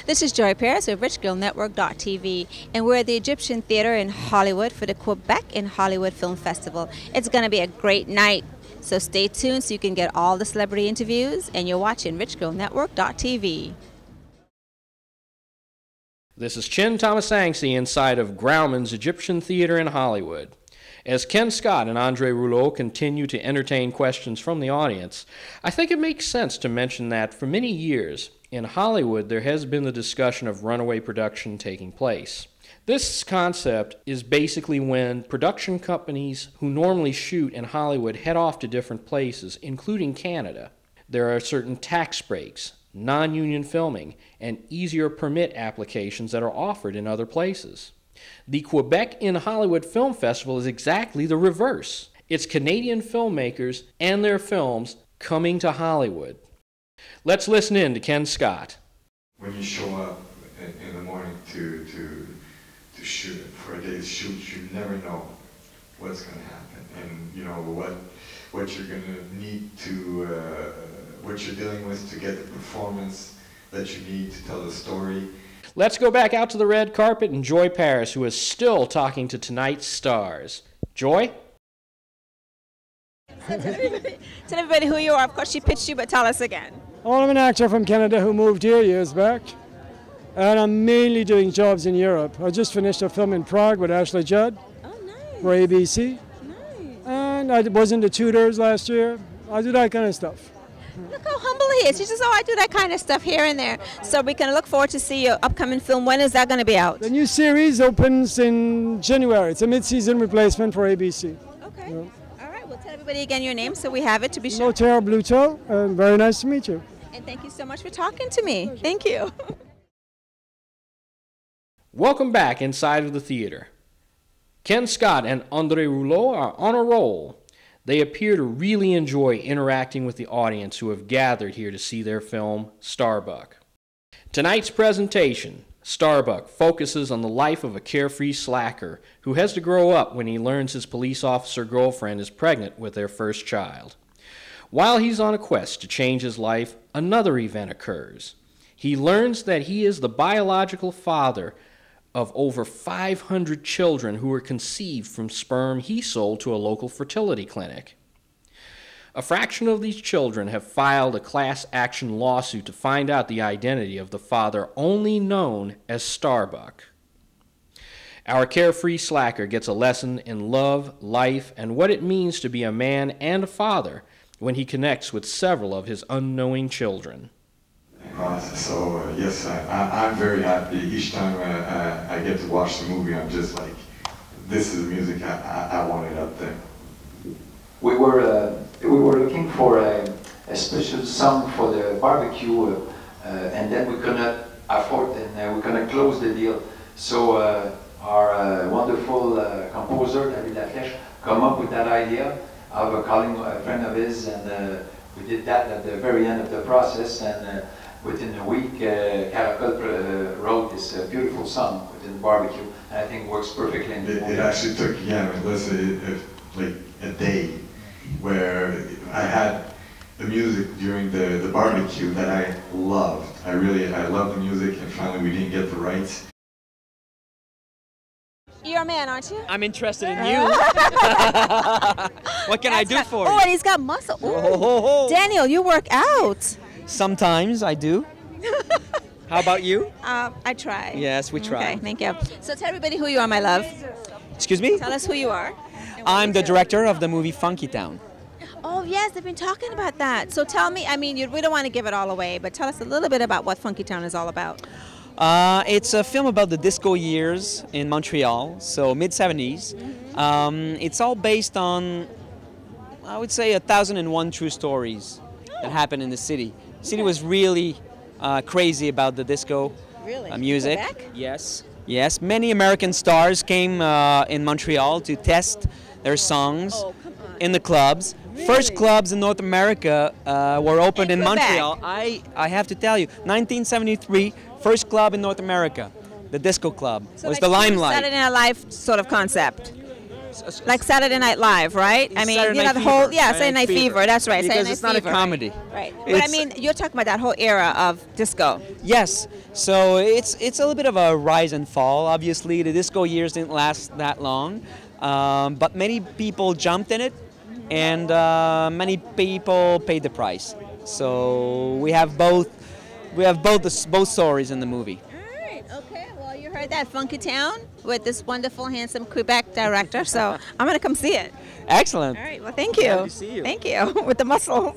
This is Joy Paris of Richgirl and we're at the Egyptian Theater in Hollywood for the Quebeck in Hollywood Film Festival. It's going to be a great night, so stay tuned so you can get all the celebrity interviews, and you're watching Richgirl. This is Thammasaengsri inside of Grauman'S Egyptian Theater in Hollywood. As Ken Scott and Andre Rouleau continue to entertain questions from the audience, I think it makes sense to mention that for many years, in Hollywood there has been the discussion of runaway production taking place. This concept is basically when production companies who normally shoot in Hollywood head off to different places, including Canada. There are certain tax breaks, non-union filming, and easier permit applications that are offered in other places. The Quebeck in Hollywood Film Festival is exactly the reverse. It's Canadian filmmakers and their films coming to Hollywood. Let's listen in to Ken Scott. When you show up in the morning to shoot, for a day's shoot, you never know what's going to happen, and you know what you're going to need to, what you're dealing with to get the performance that you need to tell the story. Let's go back out to the red carpet and Joy Paris, who is still talking to tonight's stars. Joy? Tell everybody who you are. Of course, she pitched you, but tell us again. Well, I'm an actor from Canada who moved here years back, and I'm mainly doing jobs in Europe. I just finished a film in Prague with Ashley Judd for ABC, and I was in the Tudors last year. I do that kind of stuff. Look how humble he is. He says, oh, I do that kind of stuff here and there. So we can look forward to see your upcoming film. When is that going to be out? The new series opens in January. It's a mid-season replacement for ABC. Okay. Yeah. All right. Well, tell everybody again your name so we have it to be sure. Notaire Bluto. Very nice to meet you. And thank you so much for talking to me. Thank you. Welcome back inside of the theater. Ken Scott and Andre Rouleau are on a roll. They appear to really enjoy interacting with the audience who have gathered here to see their film, Starbuck. Tonight's presentation, Starbuck, focuses on the life of a carefree slacker who has to grow up when he learns his police officer girlfriend is pregnant with their first child. While he's on a quest to change his life, another event occurs. He learns that he is the biological father of over 500 children who were conceived from sperm he sold to a local fertility clinic. A fraction of these children have filed a class action lawsuit to find out the identity of the father only known as Starbuck. Our carefree slacker gets a lesson in love, life, and what it means to be a man and a father when he connects with several of his unknowing children. So yes, I'm very happy. Each time I get to watch the movie, I'm just like, this is the music I wanted up there. We were looking for a special song for the barbecue, and then we could not afford, and we could not close the deal. So our wonderful composer David Laflèche come up with that idea of calling a friend of his, and we did that at the very end of the process, and within a week, Caracol wrote this beautiful song within the barbecue, and I think works perfectly in the movie. It actually took, like a day where I had the music during the barbecue that I loved. I loved the music, and finally we didn't get the rights. You're a man, aren't you? I'm interested in you. What can I do for you? Oh, and he's got muscle. Oh. Daniel, you work out. Sometimes I do. How about you? I try. Yes, we try. Okay, thank you. So tell everybody who you are, my love. Excuse me? Tell us who you are. I'm the director of the movie Funky Town. Oh, yes, they've been talking about that. So tell me, I mean, we don't want to give it all away, but tell us a little bit about what Funky Town is all about. It's a film about the disco years in Montreal, so mid-70s. It's all based on, I would say, 1,001 true stories that happened in the city. The city was really crazy about the disco music. Quebec? Yes, yes. Many American stars came in Montreal to test their songs in the clubs. Really? First clubs in North America were opened in Montreal. I have to tell you, 1973, first club in North America, the disco club, was the Limelight. Saturday Night Live sort of concept. Like Saturday Night Live, right? I mean, Saturday you know, Night the whole, Fever. yeah, Saturday Night Fever. That's right. Because Saturday it's Night not a Fever. comedy. Right. But I mean, you're talking about that whole era of disco. Yes. So it's a little bit of a rise and fall. Obviously, the disco years didn't last that long, but many people jumped in it, and many people paid the price. So we have both. We have both stories in the movie. All right. Okay. Well, you heard that, Funky Town, with this wonderful, handsome Quebec director. So I'm gonna come see it. Excellent. All right. Well, thank you. Glad to see you. Thank you with the muscles.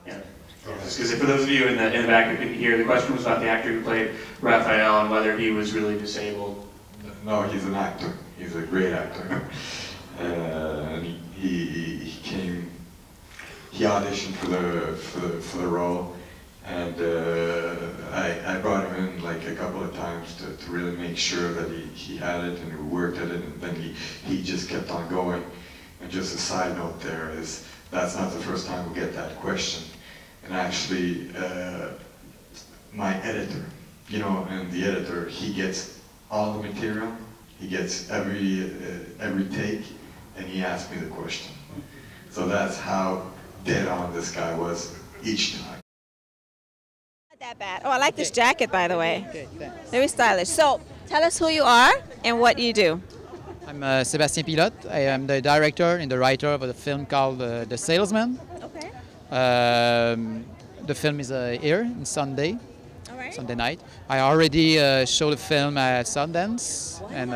Yeah. Because for those of you in the back who couldn't hear, the question was about the actor who played Raphael and whether he was really disabled. No, he's an actor. He's a great actor. And he came. He auditioned for the role, and I brought him in like a couple of times to really make sure that he had it and he worked at it, and then he just kept on going. And just a side note there is that's not the first time we get that question. And actually, my editor, you know, and the editor, he gets all the material, he gets every take, and he asked me the question. So that's how dead on this guy was each time. Not that bad. Oh, I like this jacket, by the way. Very stylish. So, tell us who you are and what you do. I'm Sébastien Pilote. I am the director and the writer of a film called The Salesman. Okay. The film is here on Sunday, All right. Sunday night. I already showed the film at Sundance and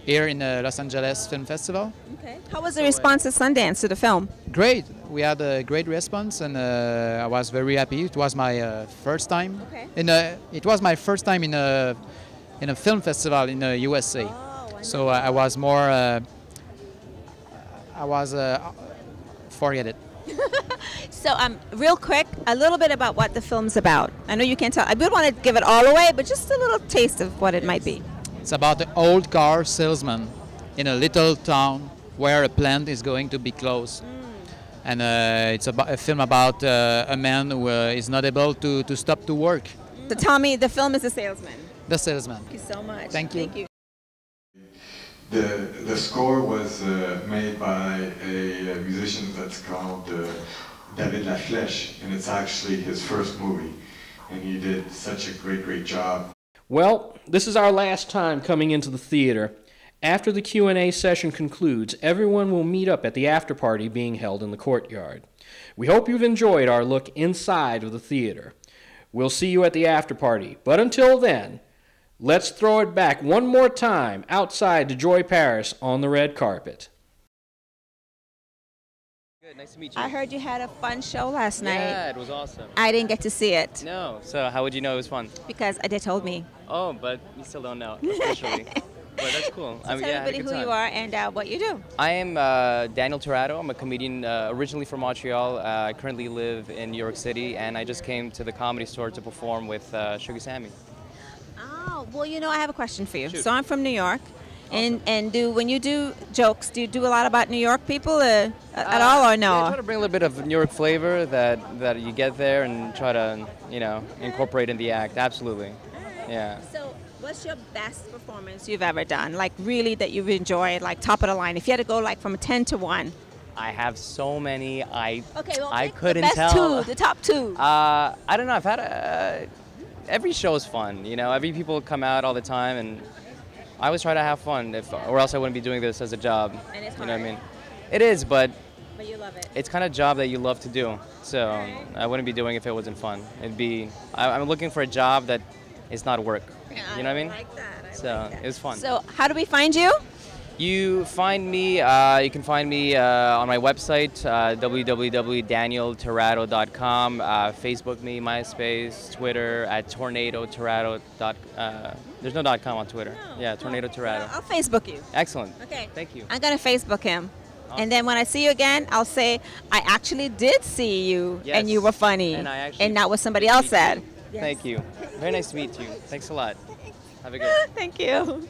here in the Los Angeles Film Festival. Okay. How was the response at Sundance to the film? Great. We had a great response, and I was very happy. It was my first time. Okay. It was my first time in a film festival in the USA. So I was more. Forget it. So, real quick, a little bit about what the film's about. I know you can't tell. I would want to give it all away, but just a little taste of what it might be. It's about an old car salesman in a little town where a plant is going to be closed. And it's a film about a man who is not able to stop to work. So tell me, the film is The Salesman. The Salesman. Thank you so much. Thank you. Thank you. The score was made by a musician that's called David Laflèche, and it's actually his first movie, and he did such a great job. Well, this is our last time coming into the theater. After the Q&A session concludes, everyone will meet up at the after party being held in the courtyard. We hope you've enjoyed our look inside of the theater. We'll see you at the after party, but until then, let's throw it back one more time outside to Joy Paris on the red carpet. Good, nice to meet you. I heard you had a fun show last night. Yeah, it was awesome. I didn't get to see it. No, so how would you know it was fun? Because they told me. Oh, but you still don't know, officially. But that's cool. So tell everybody who you are and what you do. I am Daniel Torado. I'm a comedian originally from Montreal. I currently live in New York City, and I just came to the Comedy Store to perform with Sugar Sammy. Oh, well, you know, I have a question for you. Shoot. So I'm from New York. And when you do jokes, do you do a lot about New York people at all, or no? Yeah, I try to bring a little bit of New York flavor that you get there and try to, incorporate in the act. Absolutely. Yeah. So what's your best performance you've ever done? Like really that you've enjoyed, like top of the line? If you had to go like from 10 to 1. I have so many. I pick couldn't the best tell. the top two. I don't know. I've had every show is fun. Every people come out all the time, and I always try to have fun. Or else I wouldn't be doing this as a job. And it's You know what I hard. mean? It is, but you love it. it's kind of a job that you love to do. So I wouldn't be doing it if it wasn't fun. I'm looking for a job that is not work. You know what I mean? I like that. It was fun. So how do we find you? You find me. You can find me on my website, www.danieltorado.com. Facebook me, MySpace, Twitter at tornadotorado. There's no .com on Twitter. Yeah, Tornado Torado. I'll Facebook you. Excellent. Okay. Thank you. I'm gonna Facebook him. And then when I see you again, I'll say, I actually did see you, Yes. and you were funny, And not what somebody else said. Thank you. Very nice to meet you. Thanks a lot. Have a good one. Thank you.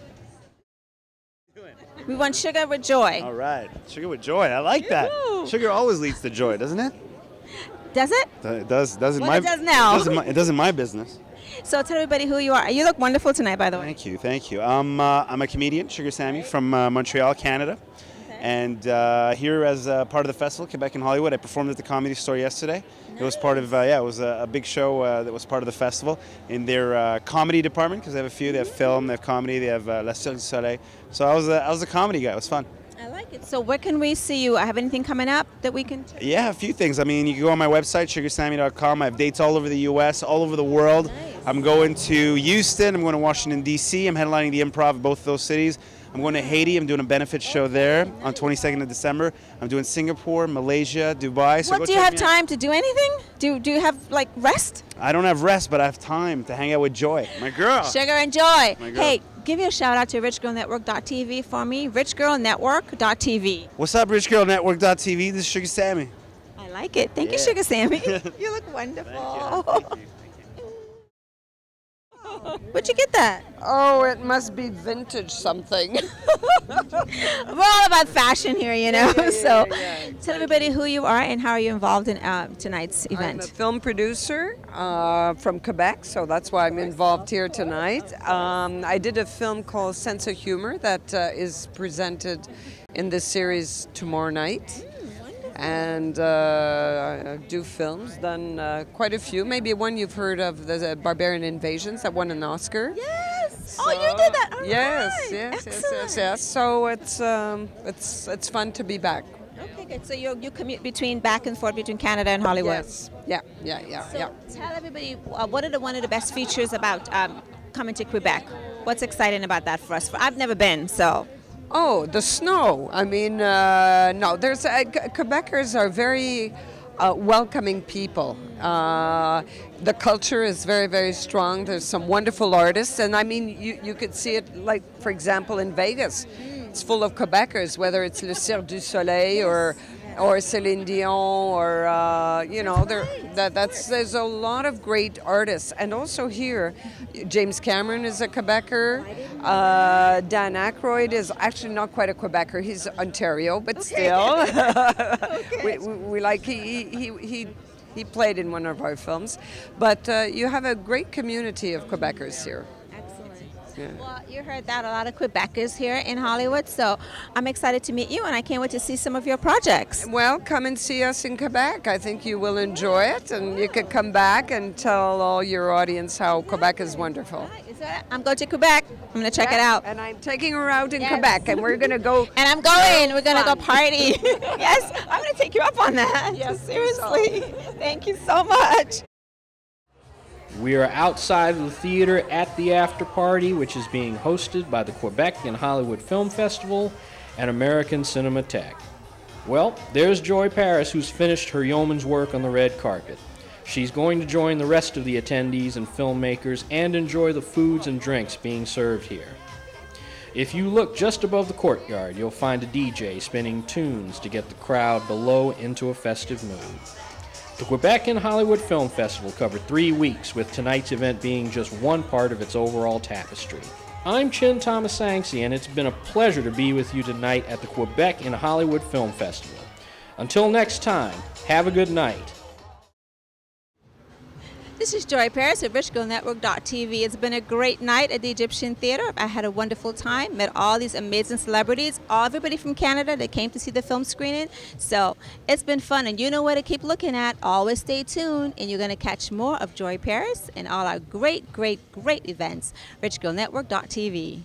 We want Sugar with Joy. All right. Sugar with joy. I like that. Woo. Sugar always leads to joy, doesn't it? Does it? It does. Does in Well, my, it does now. It does in my business. So tell everybody who you are. You look wonderful tonight, by the way. Thank you, thank you. I'm a comedian, Sugar Sammy, from Montreal, Canada. And here as part of the festival, Quebec and Hollywood, I performed at the Comedy Store yesterday. Nice. It was part of, it was a big show that was part of the festival in their comedy department, because they have a few. They have film, they have comedy, they have La Cirque du Soleil. So I was a comedy guy. It was fun. I like it. So where can we see you? Have anything coming up that we can... Yeah, a few things. I mean, you can go on my website, sugarsammy.com. I have dates all over the U.S., all over the world. Nice. I'm going to Houston. I'm going to Washington, D.C. I'm headlining the Improv of both of those cities. I'm going to Haiti. I'm doing a benefit show there on 22nd of December. I'm doing Singapore, Malaysia, Dubai. So what, do you have time to do anything? Do you have, like, rest? I don't have rest, but I have time to hang out with Joy, my girl. Sugar and Joy. Hey, give you a shout out to richgirlnetwork.tv for me. richgirlnetwork.tv. What's up, richgirlnetwork.tv? This is Sugar Sammy. I like it. Thank you, Sugar Sammy. You look wonderful. Thank you. Where'd you get that? Oh, it must be vintage something. We're all about fashion here, you know. Tell everybody who you are and how are you involved in tonight's event. I'm a film producer from Quebec, so that's why I'm involved here tonight. I did a film called Sense of Humor that is presented in this series tomorrow night. And I do films, done quite a few. Maybe one you've heard of, the Barbarian Invasions that won an Oscar. Yes. So, oh, you did that. All yes, right. yes. So it's fun to be back. Okay, good. So you commute back and forth between Canada and Hollywood. Yes. Yeah. So tell everybody what are one of the best features about coming to Quebec. What's exciting about that for us? I've never been, so. Oh, the snow. I mean, no, there's Quebecers are very welcoming people. The culture is very, very strong. There's some wonderful artists, and I mean, you could see it, like, for example, in Vegas. It's full of Quebecers, whether it's Le Cirque du Soleil or Céline Dion, or you know, there's a lot of great artists, and also here, James Cameron is a Quebecer. Dan Aykroyd is actually not quite a Quebecer; he's Ontario, but still, we like he played in one of our films. But you have a great community of Quebecers here. Yeah. Well, you heard that, a lot of Quebecers here in Hollywood, so I'm excited to meet you, and I can't wait to see some of your projects. Well, come and see us in Quebec. I think you will enjoy it, and you could come back and tell all your audience how Quebec is wonderful. I'm going to Quebec. I'm going to check it out. And I'm taking her out in Quebec, and we're going to go. And I'm going. We're going to go party. Yes, I'm going to take you up on that. Yes, seriously. Thank you so much. We are outside of the theater at the after party, which is being hosted by the Quebeck and Hollywood Film Festival and American Cinematheque. Well, there's Joy PARRIS, who's finished her yeoman's work on the red carpet. She's going to join the rest of the attendees and filmmakers and enjoy the foods and drinks being served here. If you look just above the courtyard, you'll find a DJ spinning tunes to get the crowd below into a festive mood. The Quebec and Hollywood Film Festival covered 3 weeks, with tonight's event being just one part of its overall tapestry. I'm Thammasaengsri, and it's been a pleasure to be with you tonight at the Quebec and Hollywood Film Festival. Until next time, have a good night. This is Joy PARRIS at richgirlnetwork.tv. It's been a great night at the Egyptian Theater. I had a wonderful time, met all these amazing celebrities, everybody from Canada that came to see the film screening. So it's been fun, and you know where to keep looking at. Always stay tuned, and you're going to catch more of Joy PARRIS and all our great, great, great events. richgirlnetwork.tv.